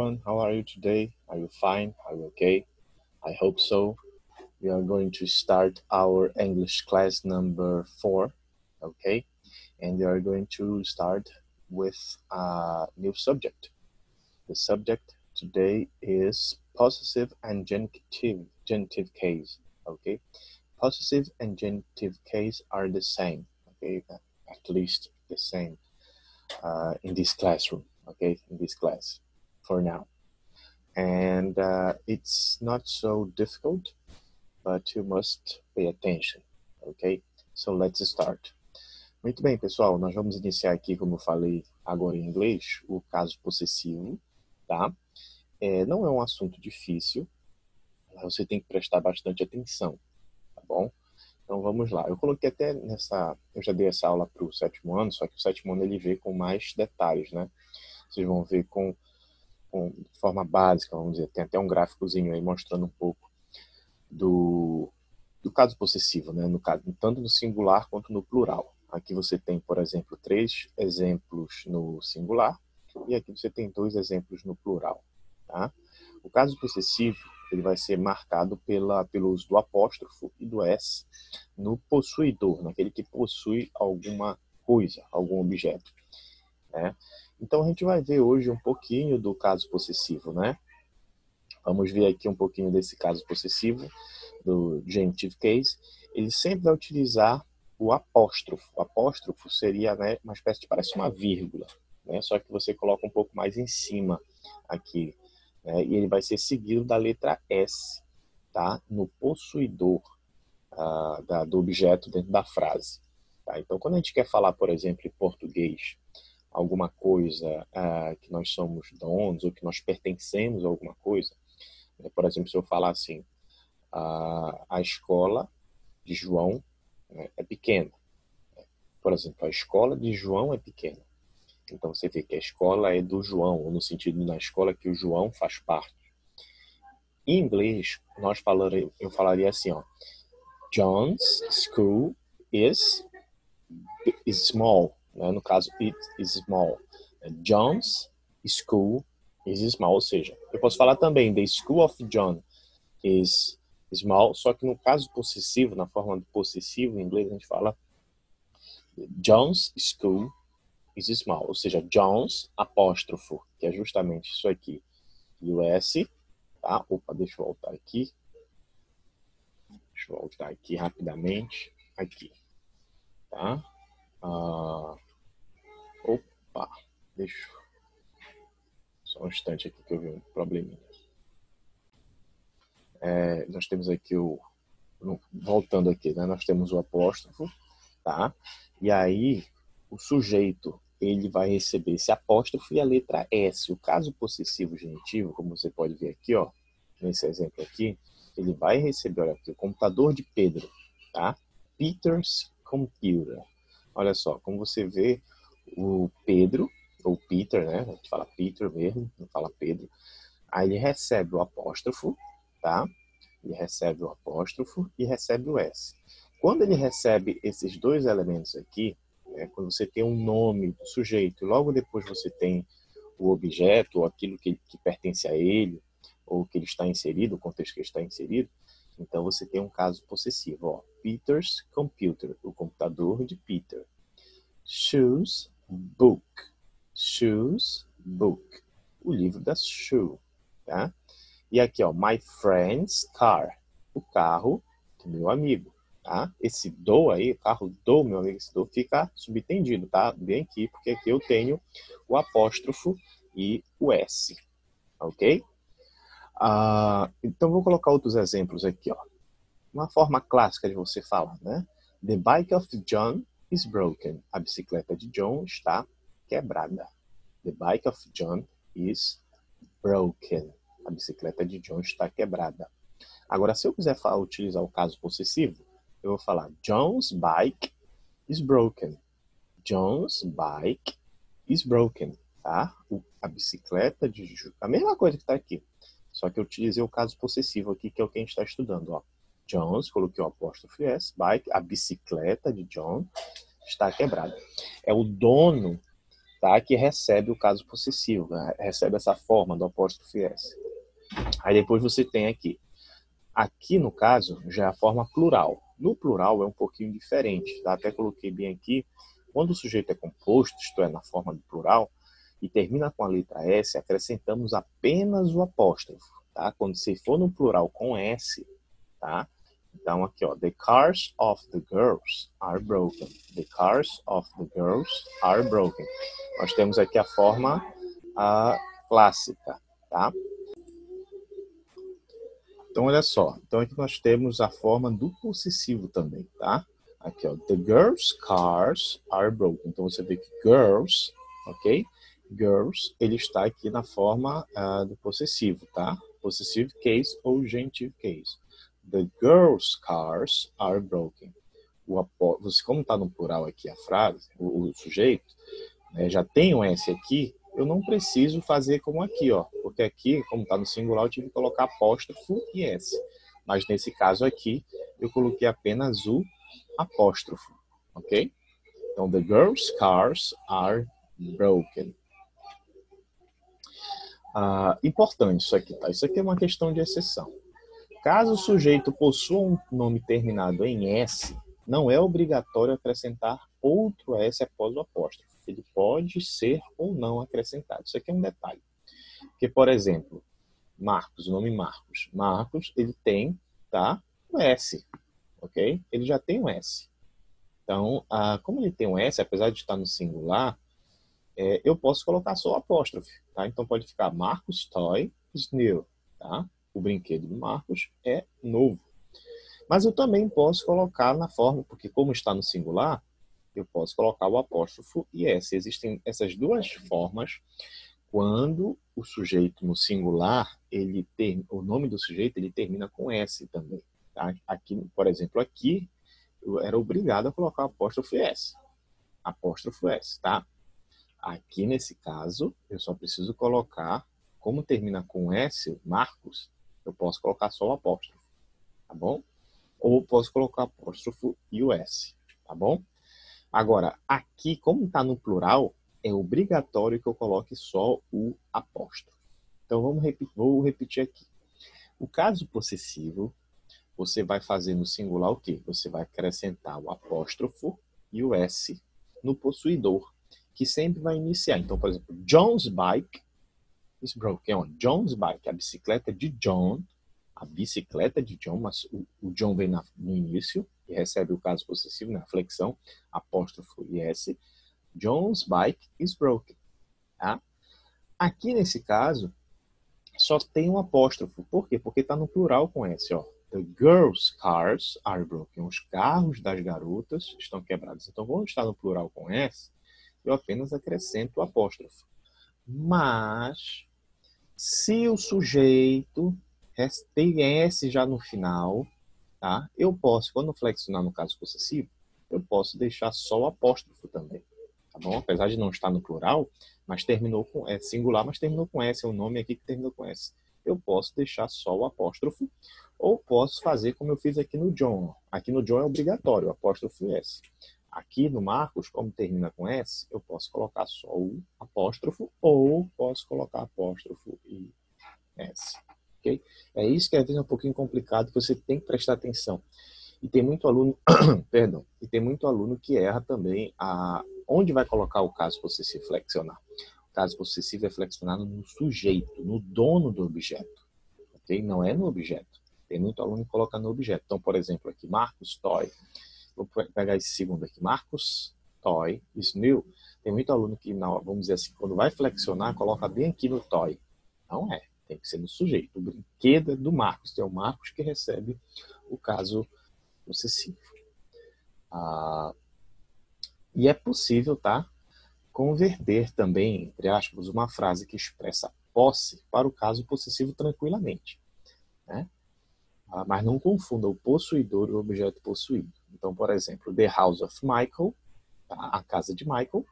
everyone. How are you today? Are you fine? Are you okay? I hope so. We are going to start our English class number 4, okay? And we are going to start with a new subject. The subject today is possessive and genitive case, okay? Possessive and genitive case are the same, okay? At least the same in this classroom, okay? In this class for now. And it's not so difficult, but you must pay attention, ok? So let's start. Muito bem, pessoal, nós vamos iniciar aqui, como eu falei agora em inglês, o caso possessivo, tá? Não é um assunto difícil, você tem que prestar bastante atenção, tá bom? Então vamos lá. Eu coloquei até eu já dei essa aula para o 7º ano, só que o 7º ano ele vê com mais detalhes, né? Vocês vão ver de forma básica, vamos dizer, tem até um gráficozinho aí mostrando um pouco do caso possessivo, né? No caso, tanto no singular quanto no plural. Aqui você tem, por exemplo, 3 exemplos no singular e aqui você tem 2 exemplos no plural, tá? O caso possessivo ele vai ser marcado pelo uso do apóstrofo e do S no possuidor, naquele que possui alguma coisa, algum objeto, né? Então a gente vai ver hoje um pouquinho do caso possessivo, né? Vamos ver aqui um pouquinho desse caso possessivo, do genitive case. Ele sempre vai utilizar o apóstrofo. O apóstrofo seria, né, uma espécie de, parece uma vírgula, né? Só que você coloca um pouco mais em cima aqui, né? E ele vai ser seguido da letra S, tá? No possuidor do objeto dentro da frase. Tá? Então, quando a gente quer falar, por exemplo, em português, alguma coisa que nós somos donos ou que nós pertencemos a alguma coisa, né? Por exemplo, se eu falar assim, a escola de João, né, é pequena. Por exemplo, a escola de João é pequena. Então você vê que a escola é do João, ou no sentido da escola que o João faz parte. Em inglês, eu falaria assim, ó, John's school is small. Né? No caso, it is small. John's school is small. Ou seja, eu posso falar também the school of John is small, só que no caso possessivo, na forma do possessivo em inglês, a gente fala John's school is small, ou seja, John's apóstrofo, que é justamente isso aqui, e o S, tá? Opa, deixa eu voltar aqui. Deixa eu voltar aqui rapidamente, aqui, tá? Opa, só um instante aqui que eu vi um probleminha. Nós temos aqui voltando aqui, né? Nós temos o apóstrofo, tá? E aí o sujeito ele vai receber esse apóstrofo e a letra S. O caso possessivo genitivo, como você pode ver aqui, ó, nesse exemplo aqui, ele vai receber, olha aqui, o computador de Pedro, tá? Peter's computer. Olha só, como você vê, o Pedro, ou Peter, né? A gente fala Peter mesmo, não fala Pedro. Aí ele recebe o apóstrofo, tá? Ele recebe o apóstrofo e recebe o S. Quando ele recebe esses 2 elementos aqui, quando você tem um nome do sujeito, logo depois você tem o objeto, ou aquilo que pertence a ele, ou que ele está inserido, o contexto que ele está inserido, então você tem um caso possessivo. Ó, Peter's computer, o computador de Peter. Shoes, book. Shoes, book. O livro da shoe, tá? E aqui, ó, my friend's car, o carro do meu amigo, tá? Esse do aí, o carro do meu amigo, esse do fica subtendido, tá? Bem aqui, porque aqui eu tenho o apóstrofo e o S, ok? Então vou colocar outros exemplos aqui, ó. Uma forma clássica de você falar, né? The bike of John is broken. A bicicleta de John está quebrada. The bike of John is broken. A bicicleta de John está quebrada. Agora, se eu quiser utilizar o caso possessivo, eu vou falar John's bike is broken. John's bike is broken, tá? A bicicleta de John. A mesma coisa que está aqui. Só que eu utilizei o caso possessivo aqui, que é o que a gente está estudando, ó. John's, coloquei o apóstrofo S, bike, a bicicleta de John está quebrada. É o dono tá? Que recebe o caso possessivo, né? Recebe essa forma do apóstrofo S. Aí depois você tem aqui. Aqui, no caso, já é a forma plural. No plural é um pouquinho diferente, tá? Até coloquei bem aqui. Quando o sujeito é composto, isto é, na forma do plural, e termina com a letra S, acrescentamos apenas o apóstrofo, tá? Quando se for no plural com S, tá? Então aqui, ó, the cars of the girls are broken. The cars of the girls are broken. Nós temos aqui a forma clássica, tá? Então, olha só. Então, aqui nós temos a forma do possessivo também, tá? Aqui, ó. The girls' cars are broken. Então, você vê que girls, ok? Girls, ele está aqui na forma do possessivo, tá? Possessive case ou genitive case. The girls' cars are broken. Como está no plural aqui a frase, o sujeito, né, já tem um S aqui, eu não preciso fazer como aqui, ó, porque aqui, como está no singular, eu tive que colocar apóstrofo e S. Mas nesse caso aqui, eu coloquei apenas o apóstrofo, ok? Então, the girls' cars are broken. Importante isso aqui, tá? Isso aqui é uma questão de exceção. Caso o sujeito possua um nome terminado em S, não é obrigatório acrescentar outro S após o apóstrofo. Ele pode ser ou não acrescentado. Isso aqui é um detalhe. Porque, por exemplo, Marcos, o nome Marcos. Marcos, ele tem, tá, o S, ok? Ele já tem um S. Então, como ele tem um S, apesar de estar no singular, eu posso colocar só o apóstrofe, tá? Então pode ficar Marcos toy is new, tá? O brinquedo do Marcos é novo. Mas eu também posso colocar na forma, porque como está no singular, eu posso colocar o apóstrofo e S. Existem essas duas formas quando o sujeito no singular, o nome do sujeito, ele termina com S também. Tá? Aqui, por exemplo, aqui, eu era obrigado a colocar o apóstrofo S. Apóstrofo S, tá? Aqui, nesse caso, eu só preciso colocar, como termina com S, Marcos, eu posso colocar só o apóstrofo, tá bom? Ou posso colocar apóstrofo e o S, tá bom? Agora, aqui, como está no plural, é obrigatório que eu coloque só o apóstrofo. Então, vou repetir aqui. O caso possessivo, você vai fazer no singular o quê? Você vai acrescentar o apóstrofo e o S no possuidor, que sempre vai iniciar. Então, por exemplo, John's bike is broken. John's bike, a bicicleta de John, mas o John vem no início e recebe o caso possessivo, na flexão, apóstrofo e S. John's bike is broken. Tá? Aqui nesse caso, só tem um apóstrofo. Por quê? Porque está no plural com S. Ó. The girls' cars are broken. Os carros das garotas estão quebrados. Então, quando está no plural com S, eu apenas acrescento o apóstrofo. Mas, se o sujeito tem S já no final, tá? Eu posso, quando flexionar no caso possessivo, eu posso deixar só o apóstrofo também. Tá bom? Apesar de não estar no plural, mas terminou com singular, mas terminou com S, é um nome aqui que terminou com S. Eu posso deixar só o apóstrofo, ou posso fazer como eu fiz aqui no John. Aqui no John é obrigatório, o apóstrofo e S. Aqui no Marcos, como termina com S, eu posso colocar só o apóstrofo, ou posso colocar apóstrofo e S. Okay? É isso que às vezes é um pouquinho complicado, que você tem que prestar atenção. E tem muito aluno, perdão, e tem muito aluno que erra também onde vai colocar o caso possessivo flexionar. O caso possessivo é flexionado no sujeito, no dono do objeto. Okay? Não é no objeto. Tem muito aluno que coloca no objeto. Então, por exemplo, aqui, Marcos toy. Vou pegar esse segundo aqui. Marcos toy is new. Tem muito aluno que, vamos dizer assim, quando vai flexionar, coloca bem aqui no toy. Não é. Tem que ser no sujeito. O brinquedo é do Marcos. É o Marcos que recebe o caso possessivo. E é possível, tá, converter também, entre aspas, uma frase que expressa posse para o caso possessivo tranquilamente. Né? Mas não confunda o possuidor e o objeto possuído. Então, por exemplo, the house of Michael, tá? A casa de Michael,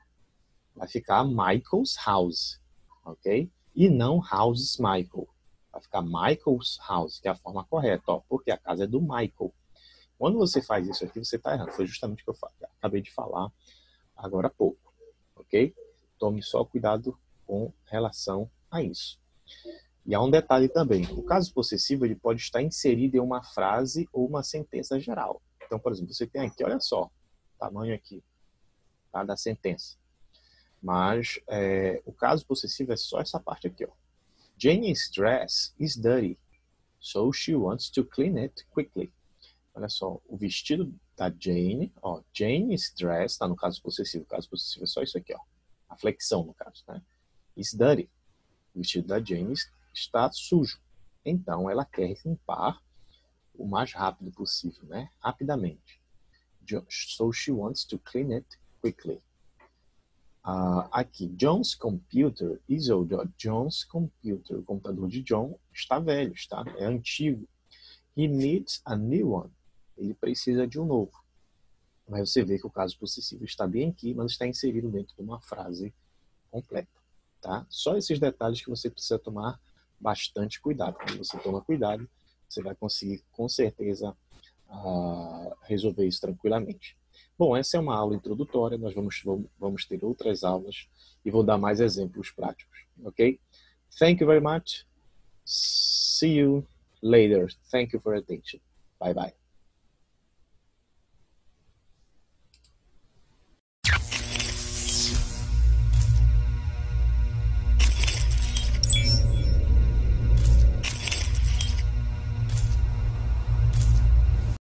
vai ficar Michael's house, ok? E não houses Michael. Vai ficar Michael's house, que é a forma correta, ó, porque a casa é do Michael. Quando você faz isso aqui, você está errando. Foi justamente o que eu acabei de falar agora há pouco, ok? tome só cuidado com relação a isso. E há um detalhe também, o caso possessivo ele pode estar inserido em uma frase ou uma sentença geral. Então, por exemplo, você tem aqui, olha só, o tamanho aqui, tá, da sentença. Mas o caso possessivo é só essa parte aqui, ó. Jane's dress is dirty, so she wants to clean it quickly. Olha só, o vestido da Jane, ó, Jane's dress, tá no caso possessivo. O caso possessivo é só isso aqui, ó. A flexão, no caso, né? Is dirty. O vestido da Jane está sujo. Então, ela quer limpar o mais rápido possível, né? Rapidamente. So she wants to clean it quickly. Aqui, John's computer is old. John's computer, o computador de John está velho, está? É antigo. He needs a new one. Ele precisa de um novo. Mas você vê que o caso possessivo está bem aqui, mas está inserido dentro de uma frase completa, tá? Só esses detalhes que você precisa tomar bastante cuidado. Quando você toma cuidado, você vai conseguir, com certeza, resolver isso tranquilamente. Bom, essa é uma aula introdutória, nós vamos ter outras aulas e vou dar mais exemplos práticos, ok? Thank you very much. See you later. Thank you for your attention. Bye bye.